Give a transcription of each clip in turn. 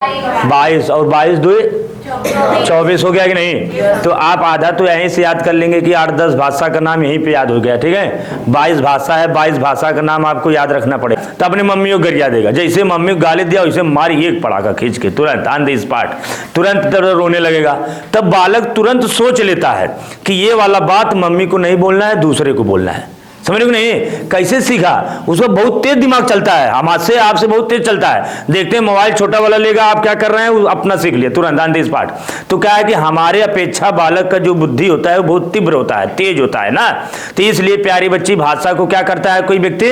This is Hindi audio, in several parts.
22 और 22 2 24 हो गया कि नहीं। तो आप आधा तो यहीं से याद कर लेंगे कि 8-10 भाषा का नाम यहीं पे याद हो गया। ठीक है, 22 भाषा है, 22 भाषा का नाम आपको याद रखना पड़ेगा। तो अपनी मम्मी को गरिया देगा, जैसे मम्मी को गाली दिया वैसे मारी एक पड़ाका खींच के तुरंत ऑन द स्पॉट, तुरंत रोने लगेगा। तब बालक तुरंत सोच लेता है कि ये वाला बात मम्मी को नहीं बोलना है, दूसरे को बोलना है। समझ को नहीं, कैसे सीखा, उसको बहुत तेज दिमाग चलता है, हमसे आपसे बहुत तेज चलता है। देखते हैं मोबाइल छोटा वाला लेगा, आप क्या कर रहे हैं, अपना सीख लिया तुरंत ऑन द स्पॉट। तो क्या है कि हमारे अपेक्षा बालक का जो बुद्धि होता है वो बहुत तीव्र होता है, तेज होता है ना। तो इसलिए प्यारी बच्ची भाषा को क्या करता है, कोई व्यक्ति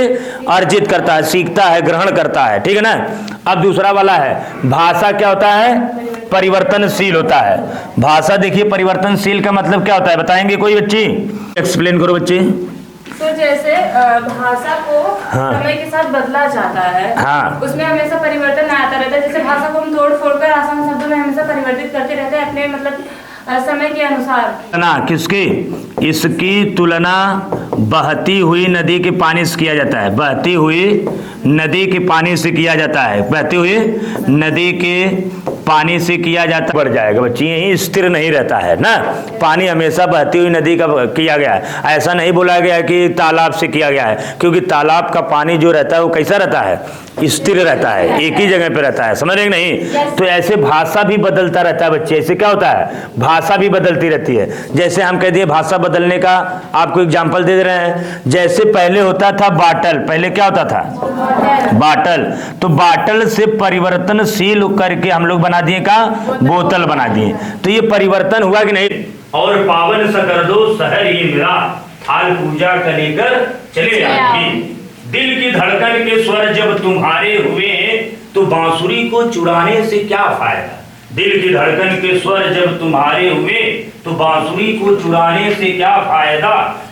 अर्जित करता है, सीखता है, ग्रहण करता है। ठीक है ना। अब दूसरा वाला है, भाषा क्या होता है, परिवर्तनशील होता है। भाषा देखिए परिवर्तनशील का मतलब क्या होता है, बताएंगे कोई बच्ची, एक्सप्लेन करो बच्ची। तो जैसे भाषा को समय के साथ बदला जाता है, उसमें हमेशा परिवर्तन आता रहता है। जैसे भाषा को हम तोड़ फोड़ कर आसान शब्दों में हमेशा परिवर्तित करते रहते हैं अपने मतलब समय के अनुसार। ना किसकी, इसकी तुलना बहती हुई नदी के पानी से किया जाता है, बहती हुई नदी के पानी से किया जाता है, बहती हुई नदी के पानी से किया जाता, बढ़ जाएगा बच्ची, यही स्थिर नहीं रहता है ना। पानी हमेशा बहती हुई नदी का किया गया है, ऐसा नहीं बोला गया कि तालाब से किया गया है, क्योंकि तालाब का पानी जो रहता है वो कैसा रहता है, स्थिर रहता है, एक ही जगह पे रहता है। समझ रहे नहीं। तो ऐसे भाषा भी बदलता रहता है बच्चे, ऐसे क्या होता है, भाषा भी बदलती रहती है। जैसे हम कह दिए भाषा बदलने का आपको एग्जांपल दे रहे हैं। जैसे पहले होता था बाटल, पहले क्या होता था, बाटल, तो बाटल से परिवर्तनशील करके हम लोग बना दिए का, बोतल बना दिए। तो ये परिवर्तन हुआ कि नहीं। और पावन सा कर दो शहर ये मेरा, हाल पूजा का लेकर चले आपकी, दिल की धड़कन के स्वर जब तुम्हारे हुए तो बांसुरी को चुराने से क्या फायदा। दिल की धड़कन के स्वर जब तुम्हारे हुए तो बांसुरी को चुराने से क्या फायदा।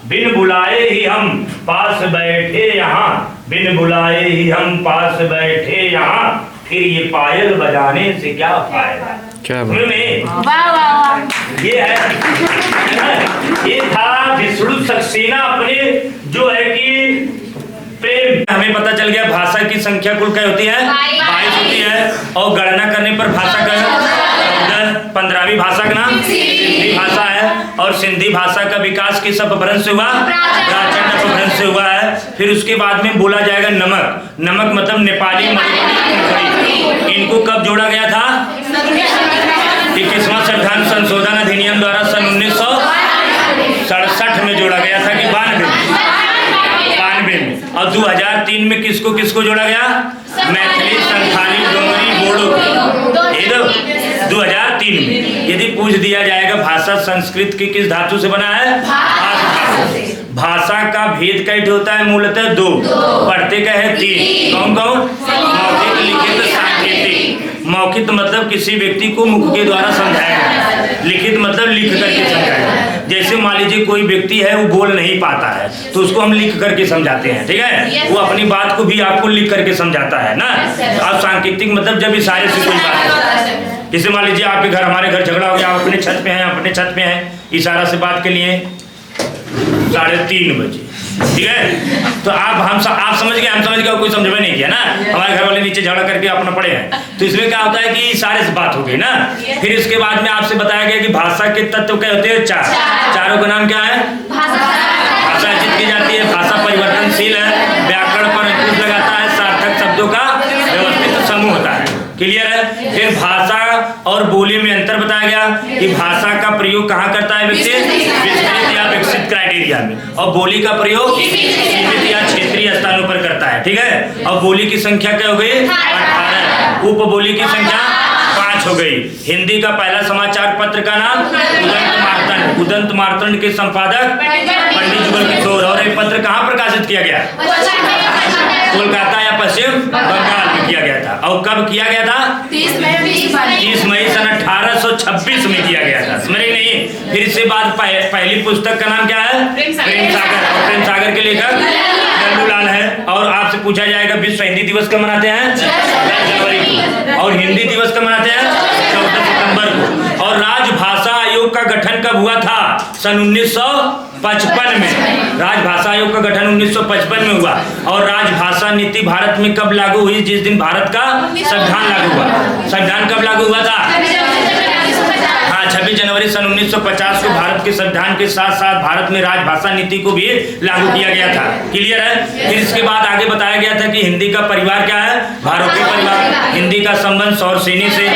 बिन बुलाए ही हम पास बैठे यहाँ, बिन बुलाए ही हम पास बैठे यहाँ, फिर ये पायल बजाने से क्या फायदा। क्या ये है, ये था विष्णु सक्सेना अपने जो है कि प्रेम। हमें पता चल गया भाषा की संख्या कुल क्या होती है, 22 होती है। और गणना करने पर भाषा का 15वीं भाषा का नाम सिंधी भाषा है। और सिंधी भाषा का विकास किस अपभ्रंश से हुआ, प्राचीन अपभ्रंश से हुआ है। फिर उसके बाद में बोला जाएगा नमक, नमक मतलब नेपाली, मणिपुरी, इनको कब जोड़ा गया था, 21वां संविधान संशोधन अधिनियम द्वारा सन 1967 में जोड़ा गया था कि 92 में। और 2003 में किसको किसको जोड़ा गया, मैथिली, संथाली, डोगरी, बोडो, ये 2003 में। यदि पूछ दिया जाएगा भाषा संस्कृत की किस धातु से बना है, भाषा का भेद कैसे होता है, मूलतः 2, पढ़ते क्या है 3, कौन कौन, मौखिक, लिखित, सांकेतिक। मौखिक मतलब किसी व्यक्ति को मुख के द्वारा समझाया, लिखित मतलब लिख करके समझाया। जैसे मान लीजिए कोई व्यक्ति है वो बोल नहीं पाता है तो उसको हम लिख करके समझाते हैं। ठीक है, वो अपनी बात को भी आपको लिख करके समझाता है ना। अब सांकेतिक मतलब जब इशारे से कोई बात, जैसे मान लीजिए आपके घर, हमारे घर झगड़ा हो गया, आप अपने छत पे हैं, अपने छत पे हैं, इशारा से बात के लिए 3:30 बजे। ठीक है, तो आप समझ गए, हम समझ गए, कोई समझ में नहीं किया ना, हमारे घर वाले नीचे झगड़ा करके अपना पड़े हैं। तो इसमें क्या होता है कि इशारे से बात हो गई ना। फिर इसके बाद में आपसे बताया गया कि भाषा के तत्व क्या होते हैं, 4, चारों का नाम क्या है, भाषा अर्जित की जाती है, भाषा परिवर्तनशील है, व्याकरण पर अंकुश लगाता है, सार्थक शब्दों का व्यवस्थित समूह होता है। क्लियर है। फिर भाषा और बोली में अंतर बताया गया कि भाषा का प्रयोग कहाँ करता है व्यक्ति, विस्तृत या विकसित क्राइटेरिया में, और बोली का प्रयोग सीमित या क्षेत्रीय स्थानों पर करता है। ठीक है, और बोली की संख्या क्या हो गई, 18, उपबोली की संख्या 5 हो गई। हिंदी का पहला समाचार पत्र का नाम उदंत मार्तंड के संपादक पंडित जुगल किशोर। और ये पत्र कहाँ प्रकाशित किया गया, कोलकाता या पश्चिम बंगाल में किया गया था। और कब किया गया था, 30 मई सन 1826 में किया गया था। समझे नहीं। फिर इसके बाद पहली पुस्तक का नाम क्या है, प्रेम सागर। और प्रेम सागर के लेखक नंदूलाल है। और आपसे पूछा जाएगा विश्व हिंदी दिवस कब मनाते हैं, 10 जनवरी को। और हिंदी दिवस कब मनाते हैं, 14 सितंबर को। और राजभाषा आयोग का गठन कब हुआ था, सन 1900 1955 में राजभाषा आयोग का गठन 1955 में हुआ। और राजभाषा नीति भारत में कब लागू हुई? जिस दिन भारत का संविधान लागू हुआ। संविधान कब लागू हुआ था? हाँ, 26 जनवरी सन 1950 को भारत के संविधान के साथ साथ भारत में राजभाषा नीति को भी लागू किया गया था। क्लियर है? फिर इसके बाद आगे बताया गया था कि हिंदी का परिवार क्या है? भारतीय परिवार। हिंदी का संबंध सौर सेनी से